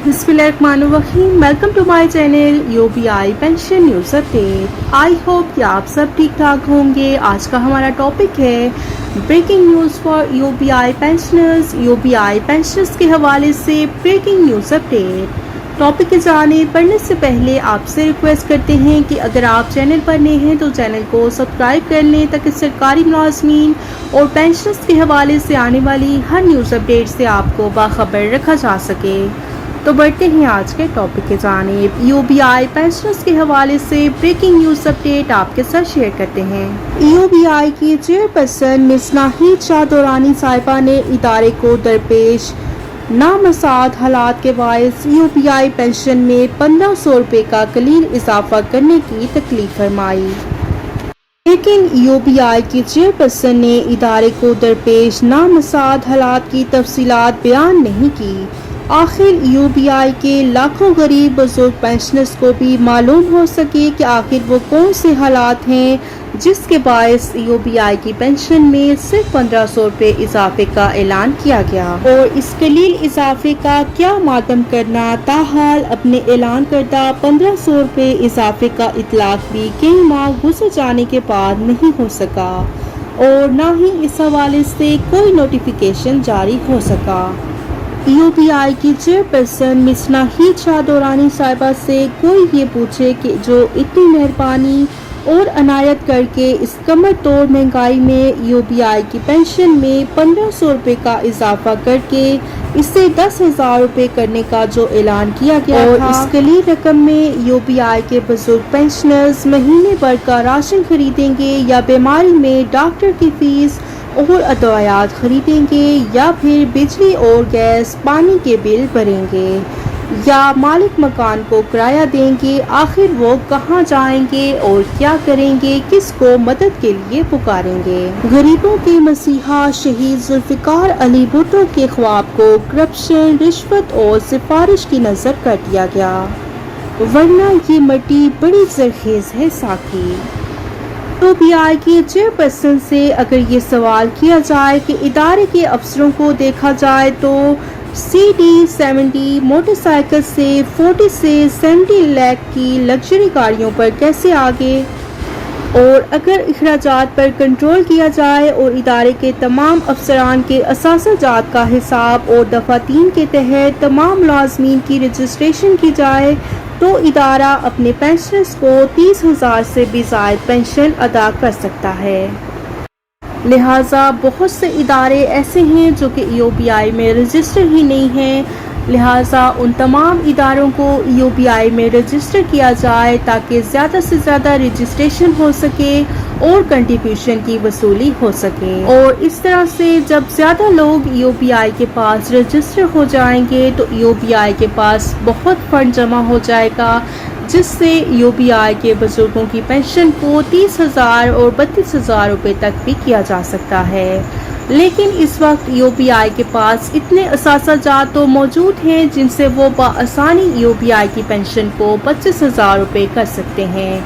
बिस्मिल्लाहिर्रहमानिर्रहीम। Welcome to my channel UPI pension news update. I hope कि आप सब ठीक ठाक होंगे। आज का हमारा टॉपिक है breaking news for UPI pensioners. UPI pensioners के हवाले से ब्रेकिंग न्यूज़ अपडेट। टॉपिक की जाने पढ़ने से पहले आपसे रिक्वेस्ट करते हैं कि अगर आप चैनल पर नए हैं तो चैनल को सब्सक्राइब कर लें ताकि सरकारी मुलाजमीन और पेंशनर्स के हवाले से आने वाली हर न्यूज़ अपडेट से आपको बाखबर रखा जा सके। तो बढ़ते हैं आज के टॉपिक की जानिब। यूपीआई पेंशनर्स के हवाले से ब्रेकिंग न्यूज़ अपडेट आपके साथ शेयर करते हैं। यूपीआई की चेयरपर्सन मिस नाहिद शाह दुरानी साहिबा ने इदारे को दरपेश नामसाद हालात के बायस यूपीआई पेंशन में 1500 रुपये का कलील इजाफा करने की तकलीफ फरमाई, लेकिन यूपीआई की चेयरपर्सन ने इदारे को दरपेश नामसाद हालात की तफसीलात बयान नहीं की। आखिर यूपीआई के लाखों गरीब बुजुर्ग पेंशनर्स को भी मालूम हो सके कि आखिर वो कौन से हालात हैं जिसके बायस यूपीआई की पेंशन में सिर्फ 1500 रुपये इजाफे का ऐलान किया गया, और इस कलील इजाफे का क्या मातम करना ताहाल अपने ऐलान करदा 1500 रुपये इजाफे का इतलाक भी कई माह गुजर जाने के बाद नहीं हो सका, और न ही इस हवाले से कोई नोटिफिकेशन जारी हो सका। यूपीआई की चेयरपर्सन मिस नाहिद शाह दुरानी साहिबा से कोई ये पूछे कि जो इतनी मेहरबानी और अनायत करके इस कमर तोड़ महंगाई में यूपीआई की पेंशन में 1500 रुपये का इजाफा करके इसे 10,000 रुपये करने का जो ऐलान किया गया और इस कलील रकम में यूपीआई के बुजुर्ग पेंशनर्स महीने भर का राशन खरीदेंगे या बीमारी में डॉक्टर की फीस और अदवायात खरीदेंगे या फिर बिजली और गैस पानी के बिल भरेंगे या मालिक मकान को किराया देंगे। आखिर वो कहाँ जाएंगे और क्या करेंगे, किसको मदद के लिए पुकारेंगे। गरीबों के मसीहा शहीद जुल्फिकार अली भुट्टो के ख्वाब को करप्शन, रिश्वत और सिफारिश की नजर कर दिया गया, वरना ये मट्टी बड़ी जरखेज है साथी। यूपीआई के चेयरपर्सन से अगर ये सवाल किया जाए कि इदारे के अफसरों को देखा जाए तो CD70 मोटरसाइकिल से 40 से 70 लाख की लग्जरी गाड़ियों पर कैसे आगे, और अगर अखराजात पर कंट्रोल किया जाए और इदारे के तमाम अफसरान के असासाजात का हिसाब और दफ़ा 3 के तहत तमाम मुलाजमीन की रजिस्ट्रेशन की जाए तो इदारा अपने पेंशनर्स को 30,000 से भी ज़ायद पेंशन अदा कर सकता है। लिहाजा बहुत से इदारे ऐसे हैं जो कि यूपीआई में रजिस्टर ही नहीं हैं, लिहाजा उन तमाम इदारों को यूपीआई में रजिस्टर किया जाए ताकि ज़्यादा से ज़्यादा रजिस्ट्रेशन हो सके और कंट्रीब्यूशन की वसूली हो सके, और इस तरह से जब ज़्यादा लोग यूपीआई के पास रजिस्टर हो जाएंगे तो यूपीआई के पास बहुत फंड जमा हो जाएगा, जिससे यूपीआई के बुजुर्गों की पेंशन को 30,000 और 32,000 रुपये तक भी किया जा सकता है। लेकिन इस वक्त यूपीआई के पास इतने असासाजात तो मौजूद हैं जिनसे वो बआसानी यूपीआई की पेंशन को 25,000 रुपये कर सकते हैं,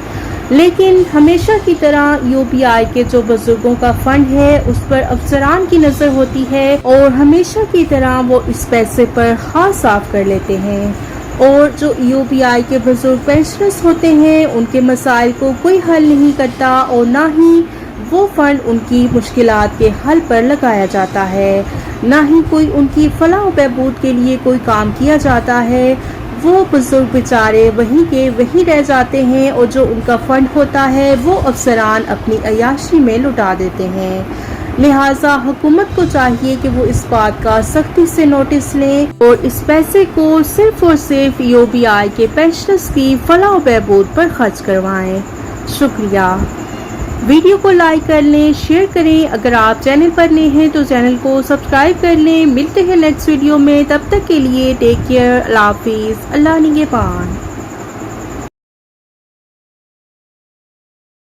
लेकिन हमेशा की तरह यूपीआई के जो बुजुर्गों का फंड है उस पर अफसरान की नज़र होती है और हमेशा की तरह वो इस पैसे पर खास साफ कर लेते हैं, और जो यूपीआई के बुजुर्ग पेंशनर्स होते हैं उनके मसाइल को कोई हल नहीं करता और ना ही वो फंड उनकी मुश्किलात के हल पर लगाया जाता है, ना ही कोई उनकी फलाह व बहबूद के लिए कोई काम किया जाता है। वो बुजुर्ग बेचारे वहीं के वहीं रह जाते हैं और जो उनका फंड होता है वो अफसरान अपनी अयाशी में लुटा देते हैं। लिहाजा हुकूमत को चाहिए कि वो इस बात का सख्ती से नोटिस लें और इस पैसे को सिर्फ और सिर्फ यूपीआई के पेंशनर्स की फलाह व बहबूद पर खर्च करवाएं। शुक्रिया। वीडियो को लाइक कर लें, शेयर करें। अगर आप चैनल पर नए हैं तो चैनल को सब्सक्राइब कर लें। मिलते हैं नेक्स्ट वीडियो में, तब तक के लिए टेक केयर, अल्लाह हाफिज़, अल्लाह निगहबान।